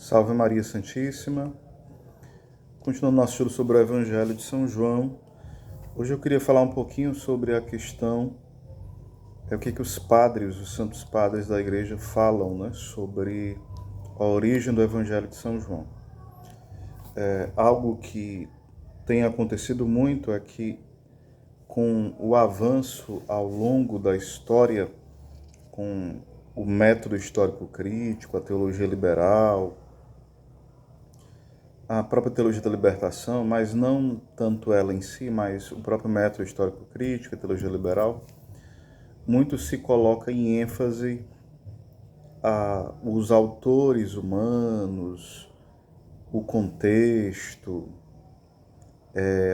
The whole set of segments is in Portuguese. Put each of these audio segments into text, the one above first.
Salve Maria Santíssima. Continuando nosso estudo sobre o Evangelho de São João, hoje eu queria falar um pouquinho sobre a questão, o que os padres, os santos padres da igreja falam, né, sobre a origem do Evangelho de São João. Algo que tem acontecido muito é que, com o avanço ao longo da história, com o método histórico crítico, a teologia liberal, a própria teologia da libertação, mas não tanto ela em si, mas o próprio método histórico crítico, a teologia liberal, muito se coloca em ênfase os autores humanos, o contexto,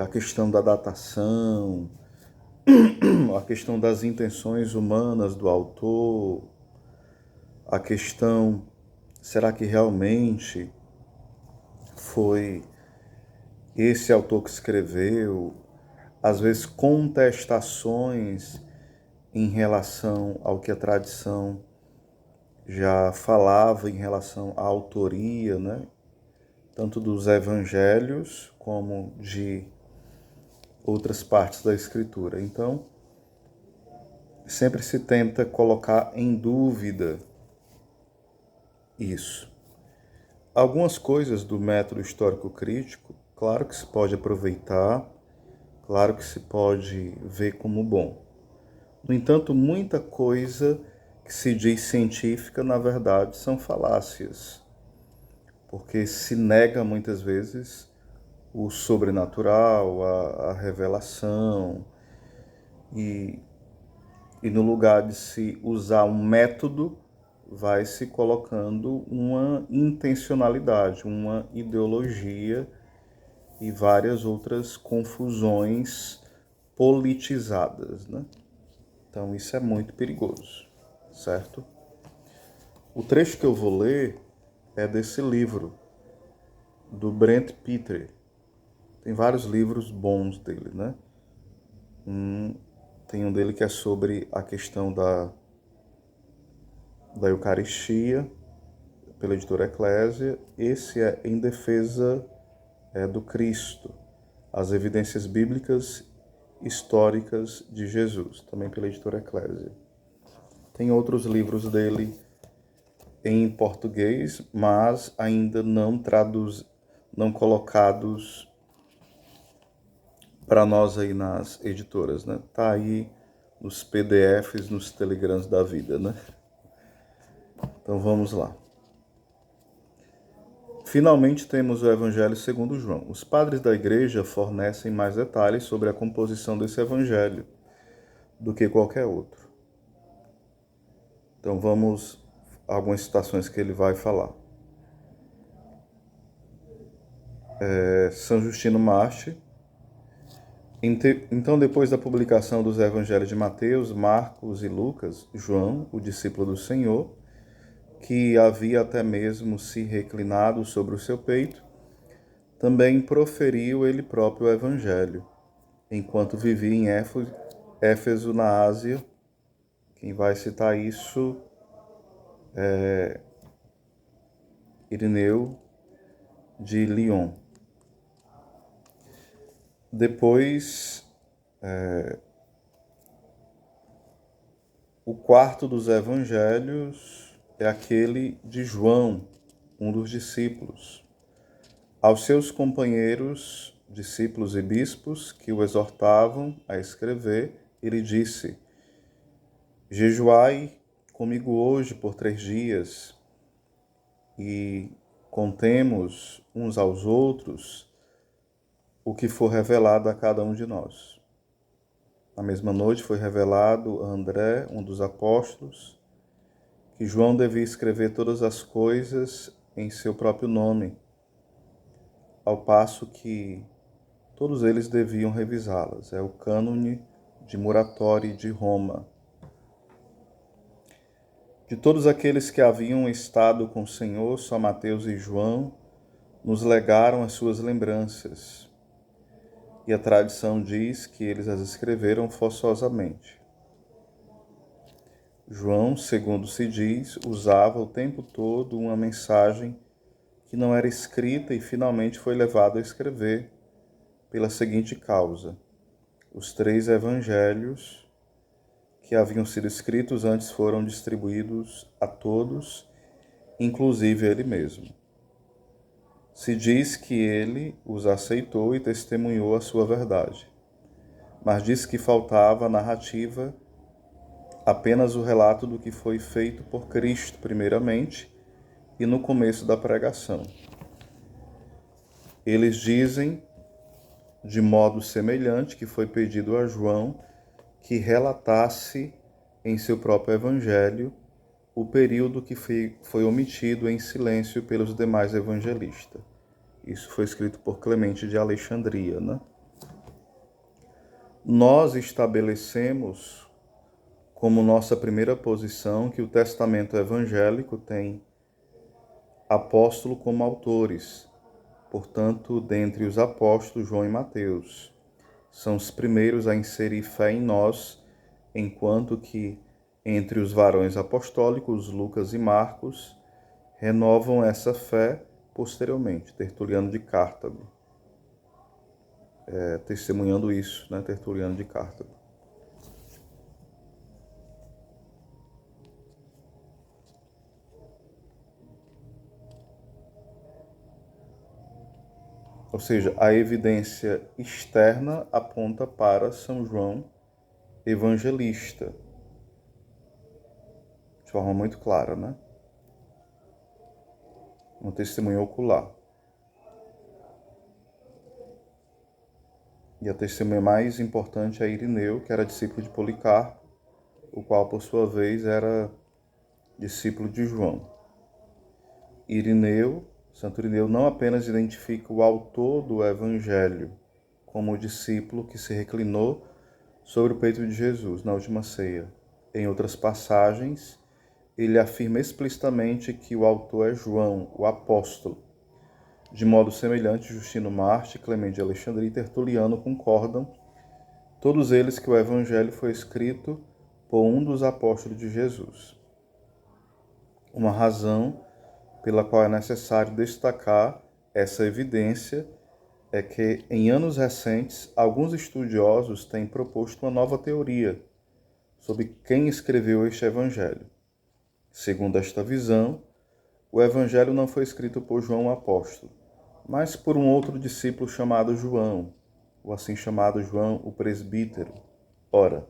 a questão da datação, a questão das intenções humanas do autor, a questão, será que realmente foi esse autor que escreveu, às vezes contestações em relação ao que a tradição já falava em relação à autoria, né? Tanto dos evangelhos como de outras partes da escritura. Então, sempre se tenta colocar em dúvida isso. Algumas coisas do método histórico crítico, claro que se pode aproveitar, claro que se pode ver como bom. No entanto, muita coisa que se diz científica, na verdade, são falácias, porque se nega muitas vezes o sobrenatural, a revelação, e no lugar de se usar um método, vai se colocando uma intencionalidade, uma ideologia e várias outras confusões politizadas, né? Então isso é muito perigoso, certo? O trecho que eu vou ler é desse livro, do Brent Pitre. Tem vários livros bons dele, né? Tem um dele que é sobre a questão da Eucaristia, pela editora Eclésia. Esse é Em Defesa do Cristo, as evidências bíblicas históricas de Jesus, também pela editora Eclésia. Tem outros livros dele em português, mas ainda não colocados para nós aí nas editoras, né? Tá aí nos PDFs, nos telegrams da vida, né? Então vamos lá. Finalmente temos o Evangelho segundo João. Os padres da igreja fornecem mais detalhes sobre a composição desse evangelho do que qualquer outro. Então vamos a algumas citações que ele vai falar. São Justino Marte. Então, depois da publicação dos evangelhos de Mateus, Marcos e Lucas, João, o discípulo do Senhor, que havia até mesmo se reclinado sobre o seu peito, também proferiu ele próprio o evangelho, enquanto vivia em Éfeso, na Ásia. Quem vai citar isso é Irineu de Lyon. Depois, o quarto dos evangelhos é aquele de João, um dos discípulos. Aos seus companheiros, discípulos e bispos, que o exortavam a escrever, ele disse: jejuai comigo hoje por 3 dias e contemos uns aos outros o que for revelado a cada um de nós. Na mesma noite foi revelado a André, um dos apóstolos, que João devia escrever todas as coisas em seu próprio nome, ao passo que todos eles deviam revisá-las. É o cânone de Muratori de Roma. De todos aqueles que haviam estado com o Senhor, só Mateus e João nos legaram as suas lembranças. E a tradição diz que eles as escreveram forçosamente. João, segundo se diz, usava o tempo todo uma mensagem que não era escrita e finalmente foi levado a escrever pela seguinte causa: os 3 evangelhos que haviam sido escritos antes foram distribuídos a todos, inclusive ele mesmo. Se diz que ele os aceitou e testemunhou a sua verdade, mas diz que faltava a narrativa, apenas o relato do que foi feito por Cristo primeiramente e no começo da pregação. Eles dizem, de modo semelhante, que foi pedido a João que relatasse em seu próprio evangelho o período que foi omitido em silêncio pelos demais evangelistas. Isso foi escrito por Clemente de Alexandria, né? Nós estabelecemos como nossa primeira posição que o testamento evangélico tem apóstolo como autores. Portanto, dentre os apóstolos, João e Mateus são os primeiros a inserir fé em nós, enquanto que entre os varões apostólicos, Lucas e Marcos, renovam essa fé posteriormente. Tertuliano de Cartago, testemunhando isso, né? Tertuliano de Cartago. Ou seja, a evidência externa aponta para São João evangelista, de forma muito clara, né? Um testemunho ocular. E a testemunha mais importante é Irineu, que era discípulo de Policarpo, o qual, por sua vez, era discípulo de João. Santo Irineu não apenas identifica o autor do Evangelho como o discípulo que se reclinou sobre o peito de Jesus na última ceia. Em outras passagens, ele afirma explicitamente que o autor é João, o apóstolo. De modo semelhante, Justino Marte, Clemente de Alexandria e Tertuliano concordam, todos eles, que o Evangelho foi escrito por um dos apóstolos de Jesus. Uma razão pela qual é necessário destacar essa evidência é que, em anos recentes, alguns estudiosos têm proposto uma nova teoria sobre quem escreveu este Evangelho. Segundo esta visão, o Evangelho não foi escrito por João o apóstolo, mas por um outro discípulo chamado João, o assim chamado João o presbítero. Ora,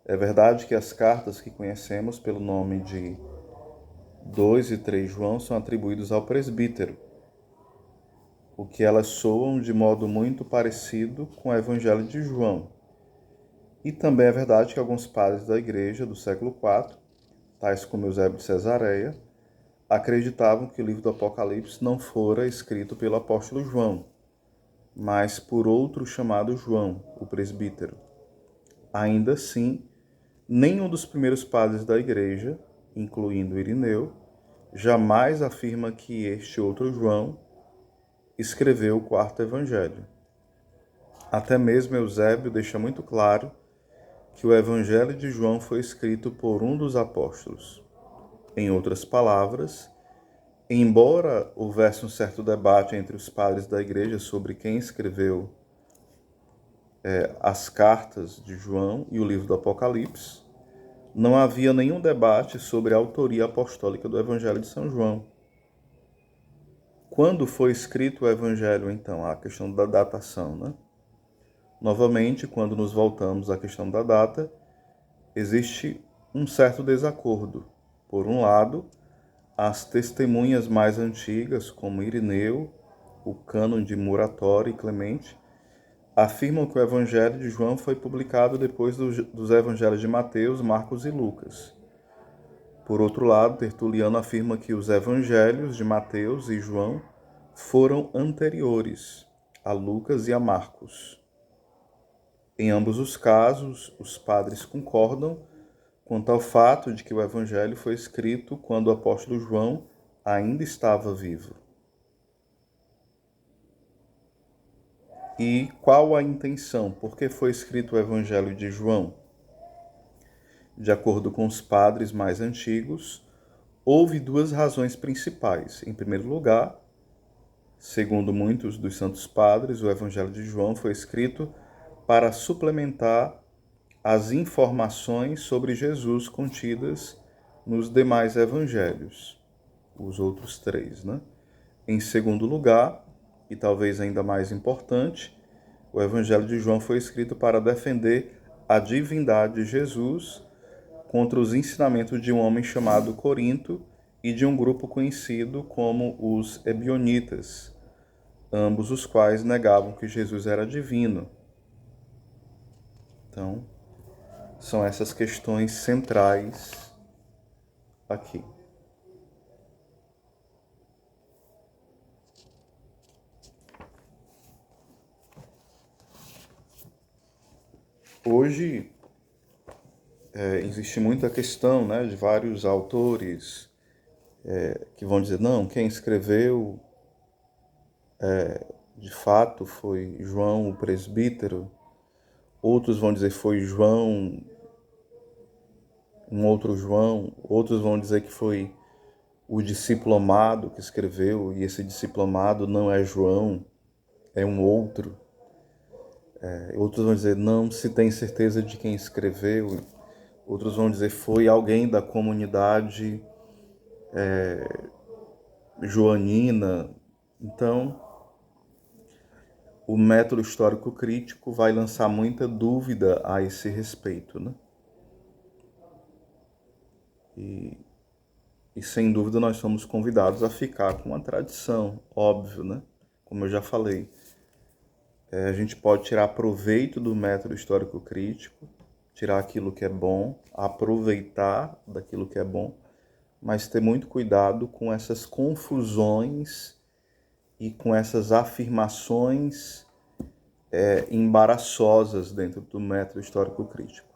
é verdade que as cartas que conhecemos pelo nome de 2 e 3 João são atribuídos ao presbítero, o que elas soam de modo muito parecido com o Evangelho de João. E também é verdade que alguns padres da Igreja do século IV, tais como Eusébio de Cesareia, acreditavam que o livro do Apocalipse não fora escrito pelo apóstolo João, mas por outro chamado João, o presbítero. Ainda assim, nenhum dos primeiros padres da Igreja, incluindo Irineu, jamais afirma que este outro João escreveu o 4º Evangelho. Até mesmo Eusébio deixa muito claro que o Evangelho de João foi escrito por um dos apóstolos. Em outras palavras, embora houvesse um certo debate entre os padres da Igreja sobre quem escreveu as cartas de João e o livro do Apocalipse, não havia nenhum debate sobre a autoria apostólica do Evangelho de São João. Quando foi escrito o Evangelho, então? A questão da datação, né? Novamente, quando nos voltamos à questão da data, existe um certo desacordo. Por um lado, as testemunhas mais antigas, como Irineu, o cânon de Muratório e Clemente, afirmam que o Evangelho de João foi publicado depois dos Evangelhos de Mateus, Marcos e Lucas. Por outro lado, Tertuliano afirma que os Evangelhos de Mateus e João foram anteriores a Lucas e a Marcos. Em ambos os casos, os padres concordam quanto ao fato de que o Evangelho foi escrito quando o apóstolo João ainda estava vivo. E qual a intenção? Por que foi escrito o Evangelho de João? De acordo com os padres mais antigos, houve 2 razões principais. Em primeiro lugar, Segundo muitos dos santos padres, o Evangelho de João foi escrito para suplementar as informações sobre Jesus contidas nos demais evangelhos, os outros três, né? Em segundo lugar, e talvez ainda mais importante, o Evangelho de João foi escrito para defender a divindade de Jesus contra os ensinamentos de um homem chamado Corinto e de um grupo conhecido como os Ebionitas, ambos os quais negavam que Jesus era divino. Então, são essas questões centrais aqui. Hoje, existe muita questão, né, de vários autores que vão dizer, não, quem escreveu de fato foi João o presbítero. Outros vão dizer foi João, um outro João. Outros vão dizer que foi o discípulo amado que escreveu, e esse discípulo amado não é João, é um outro. Outros vão dizer, não se tem certeza de quem escreveu. Outros vão dizer, foi alguém da comunidade joanina. Então, o método histórico crítico vai lançar muita dúvida a esse respeito, né? E sem dúvida nós somos convidados a ficar com a tradição, óbvio, né? Como eu já falei, a gente pode tirar proveito do método histórico crítico, tirar aquilo que é bom, aproveitar daquilo que é bom, mas ter muito cuidado com essas confusões e com essas afirmações embaraçosas dentro do método histórico crítico.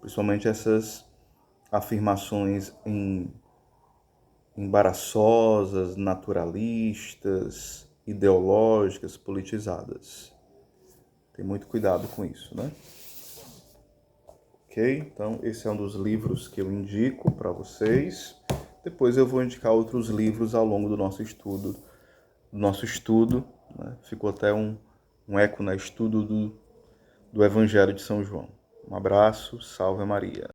Principalmente essas afirmações embaraçosas, naturalistas, ideológicas, politizadas. Tem muito cuidado com isso, né? Ok? Então, esse é um dos livros que eu indico para vocês. Depois eu vou indicar outros livros ao longo do nosso estudo. Né? Ficou até um eco, né? Estudo do Evangelho de São João. Um abraço, salve Maria.